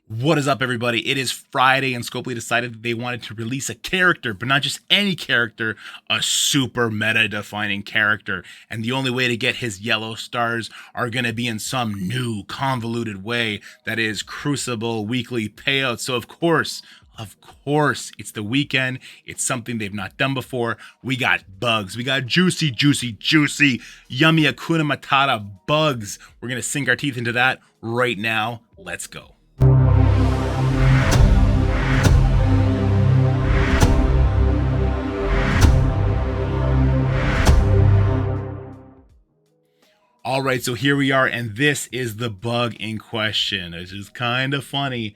What is up, everybody? It is Friday, and Scopely decided that they wanted to release a character, but not just any character, a super meta-defining character. And the only way to get his yellow stars are going to be in some new, convoluted way that is Crucible weekly payouts. So, of course, it's the weekend. It's something they've not done before. We got bugs. We got juicy, yummy Akuna Matata bugs. We're going to sink our teeth into that right now. Let's go. All right, so here we are, and this is the bug in question. It's just kind of funny.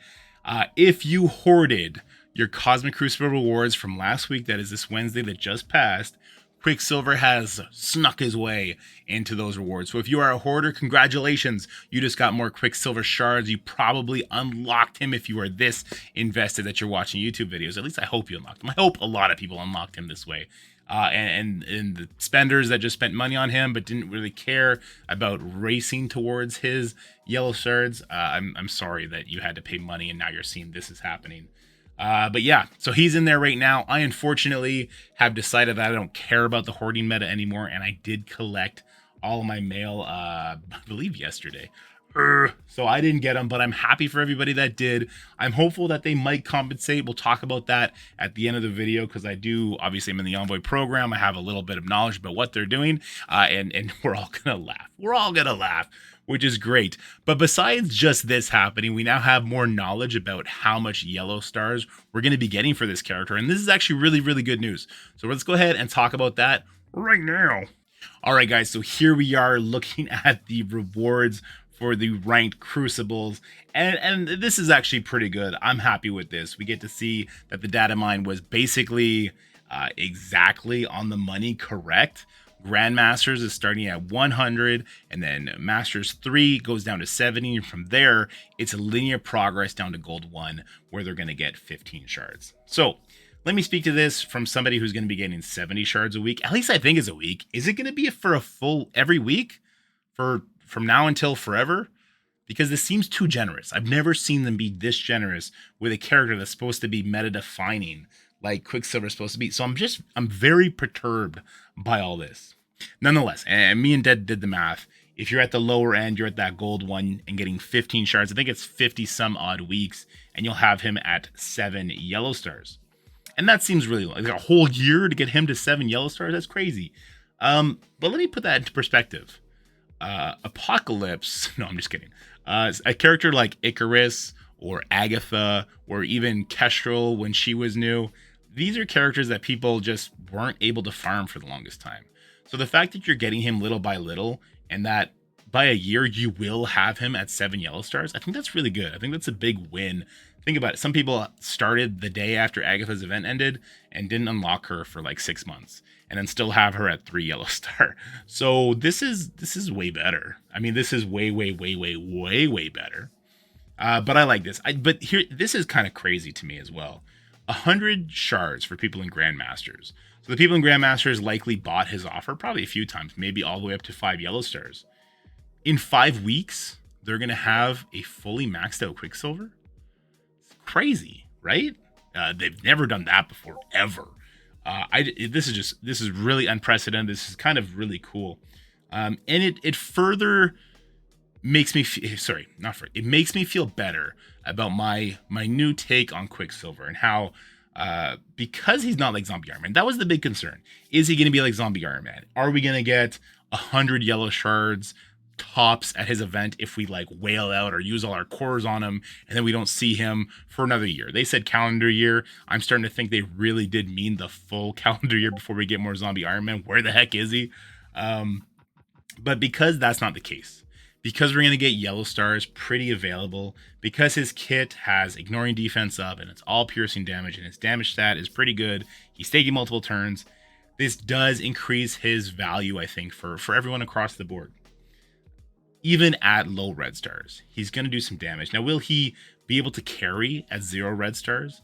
If you hoarded your Cosmic Crucible rewards from last week, that is this Wednesday that just passed, Quicksilver has snuck his way into those rewards. So if you are a hoarder, congratulations. You just got more Quicksilver shards. You probably unlocked him if you are this invested that you're watching YouTube videos. At least I hope you unlocked him. I hope a lot of people unlocked him this way. And the spenders that just spent money on him but didn't really care about racing towards his yellow shards, I'm sorry that you had to pay money and now you're seeing this is happening. But yeah, so he's in there right now. I unfortunately have decided that I don't care about the hoarding meta anymore, and I did collect all of my mail, I believe yesterday. So I didn't get them, but I'm happy for everybody that did. I'm hopeful that they might compensate. We'll talk about that at the end of the video because I do, obviously I'm in the Envoy program. I have a little bit of knowledge about what they're doing, and we're all gonna laugh. We're all gonna laugh, which is great. But besides just this happening, we now have more knowledge about how much yellow stars we're going to be getting for this character. And this is actually really, really good news. So let's go ahead and talk about that right now. All right, guys. So here we are looking at the rewards for the ranked crucibles. And this is actually pretty good. I'm happy with this. We get to see that the data mine was basically exactly on the money correct. Grandmasters is starting at 100, and then Masters 3 goes down to 70. And from there, it's a linear progress down to Gold 1, where they're going to get 15 shards. So let me speak to this from somebody who's going to be getting 70 shards a week. At least I think it's a week. Is it going to be for a full every week for from now until forever? Because this seems too generous. I've never seen them be this generous with a character that's supposed to be meta defining like Quicksilver is supposed to be. So I'm very perturbed by all this. Nonetheless, and me and Dead did the math. If you're at the lower end, you're at that Gold 1 and getting 15 shards. I think it's 50 some odd weeks, and you'll have him at 7 yellow stars. And that seems really like a whole year to get him to 7 yellow stars. That's crazy. But let me put that into perspective. Apocalypse. No, I'm just kidding. A character like Icarus or Agatha or even Kestrel when she was new. These are characters that people just weren't able to farm for the longest time. So the fact that you're getting him little by little and that by a year you will have him at 7 yellow stars, I think that's really good. I think that's a big win. Think about it. Some people started the day after Agatha's event ended and didn't unlock her for like 6 months and then still have her at 3 yellow star. So this is way better. I mean, this is way better. But I like this. But here, this is kind of crazy to me as well. 100 shards for people in Grandmasters. So the people in Grandmasters likely bought his offer probably a few times, maybe all the way up to 5 yellow stars. In 5 weeks, they're going to have a fully maxed out Quicksilver. It's crazy, right? They've never done that before, ever. This is really unprecedented. This is kind of really cool. And it further makes me it makes me feel better about my new take on Quicksilver and how because he's not like Zombie Iron Man. That was the big concern. Is he going to be like Zombie Iron Man? Are we going to get 100 yellow shards tops at his event if we like whale out or use all our cores on him and then we don't see him for another year? They said calendar year. I'm starting to think they really did mean the full calendar year before we get more Zombie Iron Man. Where the heck is he? But because that's not the case, because we're going to get yellow stars pretty available, because his kit has ignoring defense up and it's all piercing damage and his damage stat is pretty good, he's taking multiple turns, this does increase his value, I think, for everyone across the board. Even at low red stars, he's going to do some damage. Now, will he be able to carry at 0 red stars?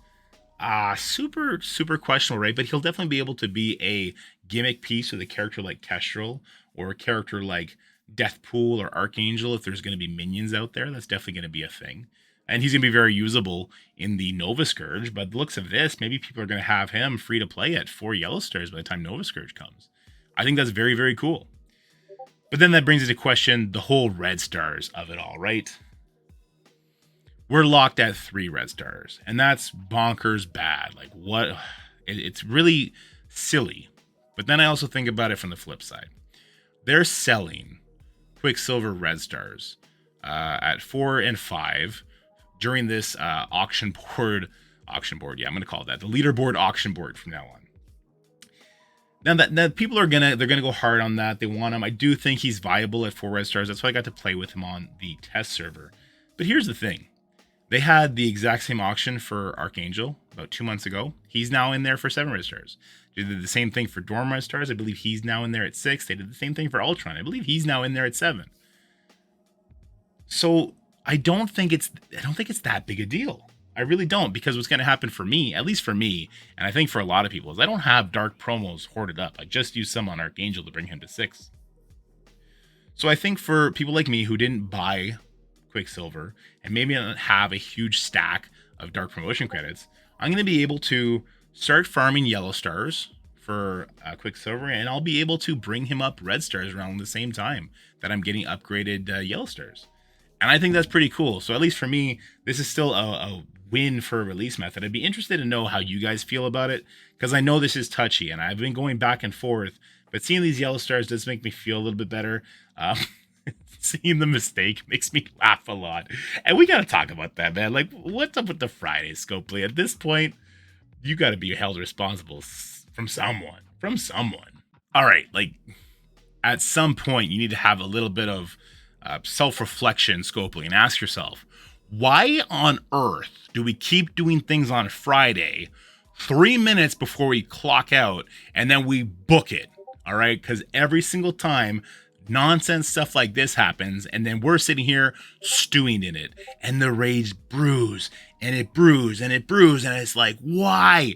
Super questionable, right? But he'll definitely be able to be a gimmick piece with a character like Kestrel or a character like Deathpool or Archangel. If there's going to be minions out there, that's definitely going to be a thing. And he's going to be very usable in the Nova Scourge. But the looks of this, maybe people are going to have him free to play at 4 yellow stars by the time Nova Scourge comes. I think that's very, very cool. But then that brings into question the whole red stars of it all, right? We're locked at 3 red stars, and that's bonkers bad. Like, what? It's really silly. But then I also think about it from the flip side. They're selling Quicksilver red stars at 4 and 5 during this auction board. Yeah, I'm going to call it that. The leaderboard auction board from now on. Now that people are they're gonna go hard on that. They want him. I do think he's viable at 4 red stars. That's why I got to play with him on the test server. But here's the thing. They had the exact same auction for Archangel about 2 months ago. He's now in there for 7 red stars. They did the same thing for Dorm red stars. I believe he's now in there at 6. They did the same thing for Ultron. I believe he's now in there at 7. So I don't think it's that big a deal. I really don't, because what's going to happen for me, at least for me, and I think for a lot of people, is I don't have dark promos hoarded up. I just use some on Archangel to bring him to 6. So I think for people like me who didn't buy Quicksilver and maybe don't have a huge stack of dark promotion credits, I'm going to be able to start farming yellow stars for Quicksilver, and I'll be able to bring him up red stars around the same time that I'm getting upgraded yellow stars. And I think that's pretty cool. So at least for me, this is still a win for a release method. I'd be interested to know how you guys feel about it, because I know this is touchy and I've been going back and forth, but seeing these yellow stars does make me feel a little bit better. Seeing the mistake makes me laugh a lot. And we got to talk about that, man. Like, what's up with the Friday Scopely? At this point, you got to be held responsible from someone. All right, like, at some point, you need to have a little bit of self-reflection, Scopely, and ask yourself, why on earth do we keep doing things on Friday 3 minutes before we clock out and then we book it? All right, because every single time nonsense stuff like this happens, and then we're sitting here stewing in it, and the rage brews and it brews and it brews, and it's like, why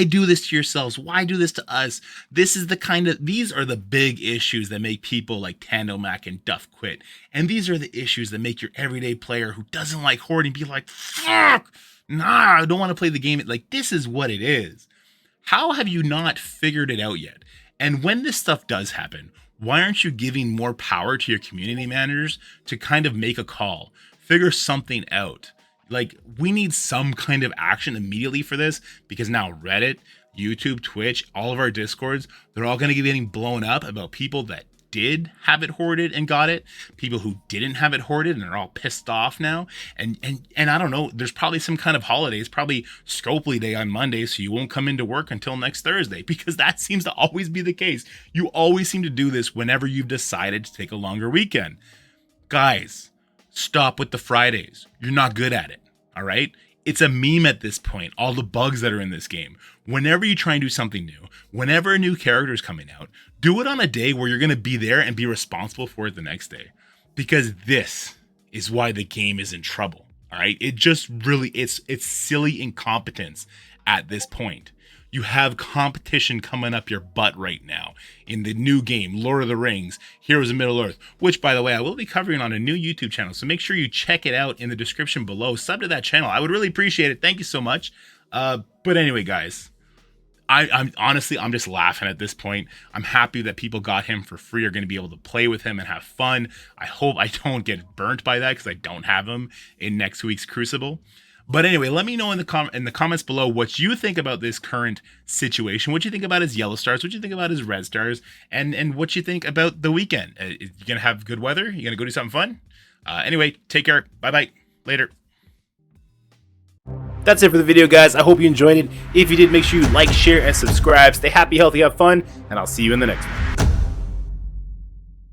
do this to yourselves? Why do this to us? These are the big issues that make people like Tandomac and Duff quit, and these are the issues that make your everyday player who doesn't like hoarding be like, fuck, nah, I don't want to play the game. Like, this is what it is. How have you not figured it out yet? And when this stuff does happen, why aren't you giving more power to your community managers to kind of make a call, figure something out? Like, we need some kind of action immediately for this, because now Reddit, YouTube, Twitch, all of our Discords, they're all going to be getting blown up about people that did have it hoarded and got it, people who didn't have it hoarded and are all pissed off now. And I don't know, there's probably some kind of holidays, probably Scopely Day on Monday, so you won't come into work until next Thursday, because that seems to always be the case. You always seem to do this whenever you've decided to take a longer weekend. Guys, stop with the Fridays. You're not good at it, all right? It's a meme at this point, all the bugs that are in this game. Whenever you try and do something new, whenever a new character is coming out, do it on a day where you're going to be there and be responsible for it the next day. Because this is why the game is in trouble, all right? It just really, it's silly incompetence at this point. You have competition coming up your butt right now in the new game, Lord of the Rings, Heroes of Middle-earth, which, by the way, I will be covering on a new YouTube channel, so make sure you check it out in the description below. Sub to that channel. I would really appreciate it. Thank you so much. But anyway, guys, I'm honestly, I'm just laughing at this point. I'm happy that people got him for free, are going to be able to play with him and have fun. I hope I don't get burnt by that, because I don't have him in next week's Crucible. But anyway, let me know in the comments below what you think about this current situation. What you think about his yellow stars, what you think about his red stars, and what you think about the weekend. You gonna have good weather? You gonna go do something fun? Anyway, take care. Bye-bye. Later. That's it for the video, guys. I hope you enjoyed it. If you did, make sure you like, share, and subscribe. Stay happy, healthy, have fun, and I'll see you in the next one.